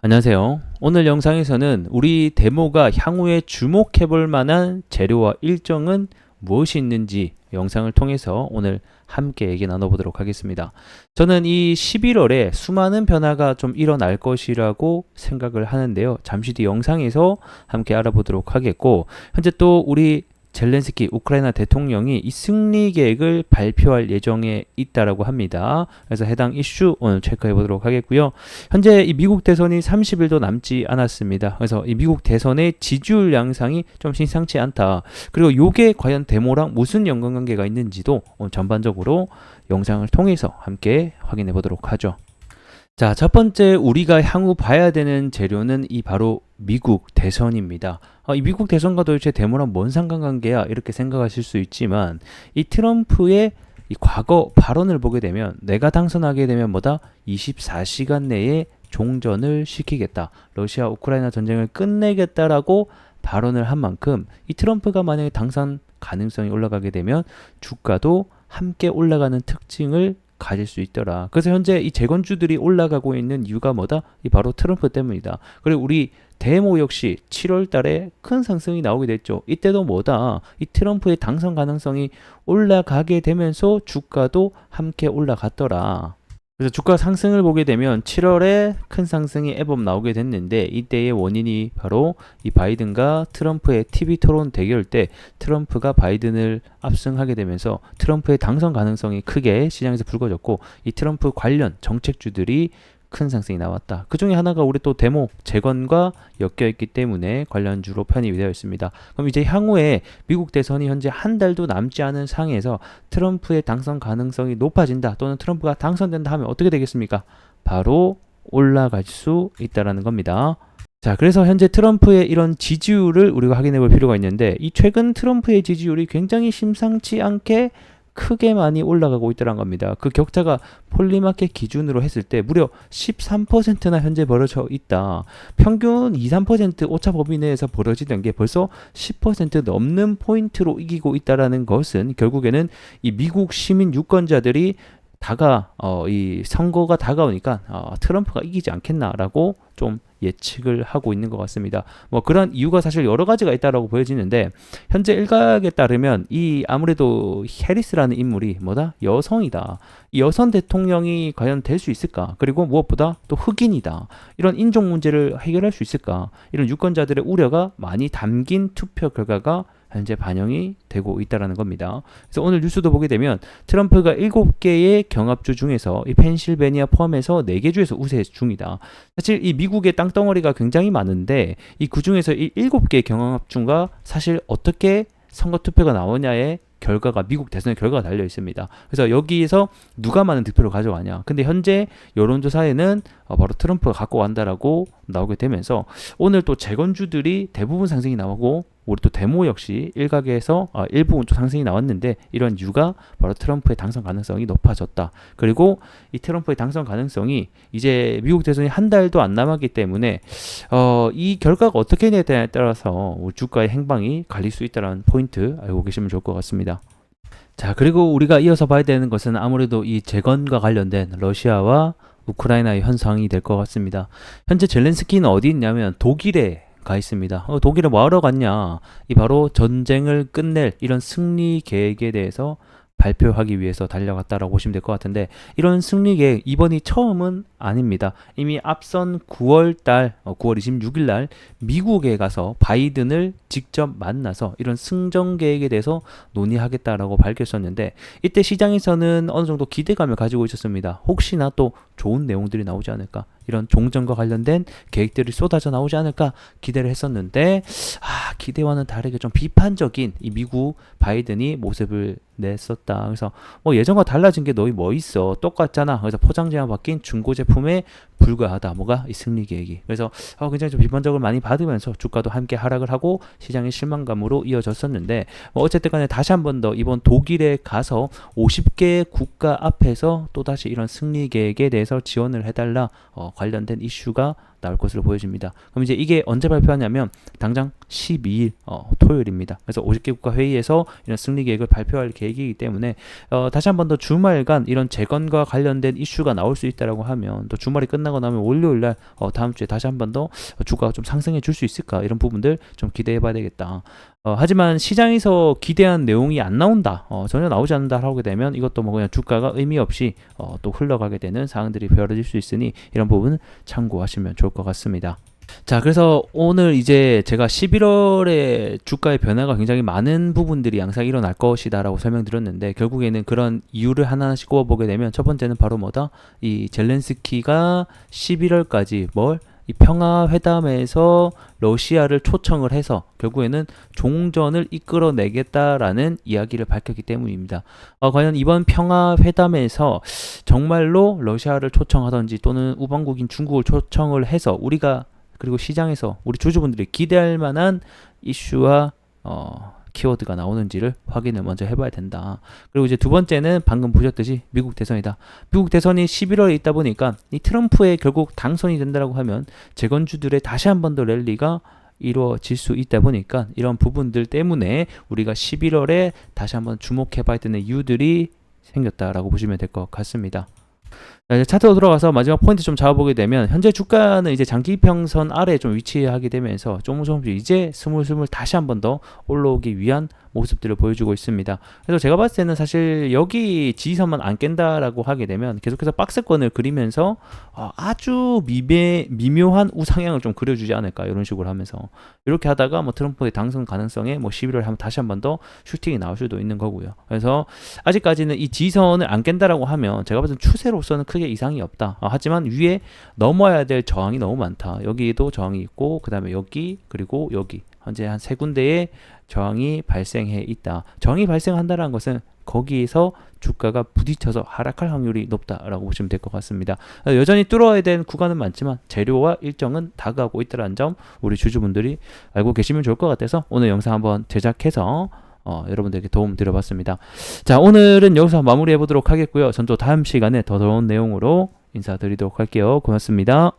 안녕하세요. 오늘 영상에서는 우리 데모가 향후에 주목해볼 만한 재료와 일정은 무엇이 있는지 영상을 통해서 오늘 함께 얘기 나눠보도록 하겠습니다. 저는 이 11월에 수많은 변화가 좀 일어날 것이라고 생각을 하는데요. 잠시 뒤 영상에서 함께 알아보도록 하겠고, 현재 또 우리 젤렌스키 우크라이나 대통령이 이 승리 계획을 발표할 예정에 있다라고 합니다. 그래서 해당 이슈 오늘 체크해 보도록 하겠고요. 현재 이 미국 대선이 30일도 남지 않았습니다. 그래서 이 미국 대선의 지지율 양상이 좀 심상치 않다. 그리고 요게 과연 데모랑 무슨 연관관계가 있는지도 오늘 전반적으로 영상을 통해서 함께 확인해 보도록 하죠. 자, 첫 번째 우리가 향후 봐야 되는 재료는 이 바로 미국 대선입니다. 이 미국 대선과 도대체 데모랑 뭔 상관관계야? 이렇게 생각하실 수 있지만 이 트럼프의 이 과거 발언을 보게 되면 내가 당선하게 되면 뭐다? 24시간 내에 종전을 시키겠다. 러시아 우크라이나 전쟁을 끝내겠다라고 발언을 한 만큼 이 트럼프가 만약에 당선 가능성이 올라가게 되면 주가도 함께 올라가는 특징을 가질 수 있더라. 그래서 현재 이 재건주들이 올라가고 있는 이유가 뭐다? 이 바로 트럼프 때문이다. 그리고 우리 데모 역시 7월 달에 큰 상승이 나오게 됐죠. 이때도 뭐다? 이 트럼프의 당선 가능성이 올라가게 되면서 주가도 함께 올라갔더라. 그래서 주가 상승을 보게 되면 7월에 큰 상승이 애법 나오게 됐는데, 이때의 원인이 바로 이 바이든과 트럼프의 TV 토론 대결 때 트럼프가 바이든을 압승하게 되면서 트럼프의 당선 가능성이 크게 시장에서 불거졌고, 이 트럼프 관련 정책주들이 큰 상승이 나왔다. 그 중에 하나가 우리 또 데모 재건과 엮여 있기 때문에 관련주로 편입이 되어 있습니다. 그럼 이제 향후에 미국 대선이 현재 한 달도 남지 않은 상황에서 트럼프의 당선 가능성이 높아진다, 또는 트럼프가 당선된다 하면 어떻게 되겠습니까? 바로 올라갈 수 있다라는 겁니다. 자, 그래서 현재 트럼프의 이런 지지율을 우리가 확인해 볼 필요가 있는데, 이 최근 트럼프의 지지율이 굉장히 심상치 않게 크게 많이 올라가고 있다는 겁니다. 그 격차가 폴리마켓 기준으로 했을 때 무려 13%나 현재 벌어져 있다. 평균 2-3% 오차 범위 내에서 벌어지던 게 벌써 10% 넘는 포인트로 이기고 있다는 것은 결국에는 이 미국 시민 유권자들이 이 선거가 다가오니까 트럼프가 이기지 않겠나라고 좀 예측을 하고 있는 것 같습니다. 뭐 그런 이유가 사실 여러 가지가 있다라고 보여지는데, 현재 일각에 따르면 이 아무래도 해리스라는 인물이 뭐다? 여성이다. 이 여성 대통령이 과연 될 수 있을까? 그리고 무엇보다 또 흑인이다. 이런 인종 문제를 해결할 수 있을까? 이런 유권자들의 우려가 많이 담긴 투표 결과가 현재 반영이 되고 있다는 겁니다. 그래서 오늘 뉴스도 보게 되면 트럼프가 7개의 경합주 중에서 이 펜실베니아 포함해서 4개 주에서 우세 중이다. 사실 이 미국의 땅덩어리가 굉장히 많은데 이 그중에서 이 7개의 경합주가 사실 어떻게 선거 투표가 나오냐에 결과가, 미국 대선의 결과가 달려 있습니다. 그래서 여기에서 누가 많은 득표를 가져가냐. 근데 현재 여론조사에는 바로 트럼프가 갖고 간다라고 나오게 되면서 오늘 또 재건주들이 대부분 상승이 나오고, 우리 또 데모 역시 일각에서 일부분 또 상승이 나왔는데, 이런 이유가 바로 트럼프의 당선 가능성이 높아졌다. 그리고 이 트럼프의 당선 가능성이 이제 미국 대선이 한 달도 안 남았기 때문에 이 결과가 어떻게 되냐에 따라서 우리 주가의 행방이 갈릴 수 있다는 포인트 알고 계시면 좋을 것 같습니다. 자, 그리고 우리가 이어서 봐야 되는 것은 아무래도 이 재건과 관련된 러시아와 우크라이나의 현상이 될 것 같습니다. 현재 젤렌스키는 어디 있냐면 독일에 가 있습니다. 독일에 뭐하러 갔냐? 이 바로 전쟁을 끝낼 이런 승리 계획에 대해서 발표하기 위해서 달려갔다라고 보시면 될 것 같은데, 이런 승리 계획 이번이 처음은 아닙니다. 이미 앞선 9월 26일 날 미국에 가서 바이든을 직접 만나서 이런 승전 계획에 대해서 논의하겠다라고 밝혔었는데, 이때 시장에서는 어느 정도 기대감을 가지고 있었습니다. 혹시나 또 좋은 내용들이 나오지 않을까, 이런 종전과 관련된 계획들이 쏟아져 나오지 않을까 기대를 했었는데, 기대와는 다르게 좀 비판적인 이 미국 바이든이 모습을 냈었다. 그래서 뭐 예전과 달라진 게 너희 뭐 있어? 똑같잖아. 그래서 포장재만 바뀐 중고 제품에 불과하다. 뭐가? 이 승리 계획이. 그래서 굉장히 좀 비판적으로 많이 받으면서 주가도 함께 하락을 하고 시장의 실망감으로 이어졌었는데, 뭐 어쨌든 간에 다시 한 번 더 이번 독일에 가서 50개 국가 앞에서 또다시 이런 승리 계획에 대해서 지원을 해달라 관련된 이슈가 나올 것으로 보여집니다. 그럼 이제 이게 언제 발표하냐면 당장 12일 토요일입니다. 그래서 50개 국가 회의에서 이런 승리 계획을 발표할 계획이기 때문에 다시 한 번 더 주말간 이런 재건과 관련된 이슈가 나올 수 있다라고 하면 또 주말이 끝나고 나면 월요일 날 다음 주에 다시 한 번 더 주가가 좀 상승해 줄 수 있을까, 이런 부분들 좀 기대해 봐야 되겠다. 하지만 시장에서 기대한 내용이 안 나온다, 전혀 나오지 않는다 하게 되면 이것도 뭐 그냥 주가가 의미 없이 또 흘러가게 되는 상황들이 벌어질 수 있으니 이런 부분 참고하시면 좋을 것 같습니다. 자, 그래서 오늘 이제 제가 11월에 주가의 변화가 굉장히 많은 부분들이 항상 일어날 것이다 라고 설명드렸는데, 결국에는 그런 이유를 하나씩 꼽아보게 되면 첫 번째는 바로 뭐다? 이 젤렌스키가 11월까지 이 평화회담에서 러시아를 초청을 해서 결국에는 종전을 이끌어내겠다라는 이야기를 밝혔기 때문입니다. 과연 이번 평화회담에서 정말로 러시아를 초청하든지 또는 우방국인 중국을 초청을 해서 우리가, 그리고 시장에서 우리 주주분들이 기대할 만한 이슈와 키워드가 나오는지를 확인을 먼저 해봐야 된다. 그리고 이제 두 번째는 방금 보셨듯이 미국 대선이다. 미국 대선이 11월에 있다 보니까 이 트럼프의 결국 당선이 된다라고 하면 재건주들의 다시 한 번 더 랠리가 이루어질 수 있다 보니까 이런 부분들 때문에 우리가 11월에 다시 한번 주목해봐야 되는 이유들이 생겼다라고 보시면 될 것 같습니다. 이제 차트로 들어가서 마지막 포인트 좀 잡아보게 되면 현재 주가는 이제 장기평선 아래에 좀 위치하게 되면서 조금씩 이제 스물스물 다시 한 번 더 올라오기 위한 모습들을 보여주고 있습니다. 그래서 제가 봤을 때는 사실 여기 지지선만 안 깬다라고 하게 되면 계속해서 박스권을 그리면서 아주 미묘한 우상향을 좀 그려주지 않을까, 이런 식으로 하면서 이렇게 하다가 뭐 트럼프의 당선 가능성에 뭐 11월에 하면 다시 한 번 더 슈팅이 나올 수도 있는 거고요. 그래서 아직까지는 이 지지선을 안 깬다라고 하면 제가 봤을 때 추세로서는 크게 이상이 없다. 하지만 위에 넘어야 될 저항이 너무 많다. 여기에도 저항이 있고 그 다음에 여기, 그리고 여기 현재 한 세 군데의 저항이 발생해 있다. 저항이 발생한다는 것은 거기에서 주가가 부딪혀서 하락할 확률이 높다라고 보시면 될 것 같습니다. 여전히 뚫어야 될 구간은 많지만 재료와 일정은 다가오고 있다는 점 우리 주주분들이 알고 계시면 좋을 것 같아서 오늘 영상 한번 제작해서 여러분들에게 도움 드려봤습니다. 자, 오늘은 여기서 마무리해 보도록 하겠고요. 전 또 다음 시간에 더 좋은 내용으로 인사드리도록 할게요. 고맙습니다.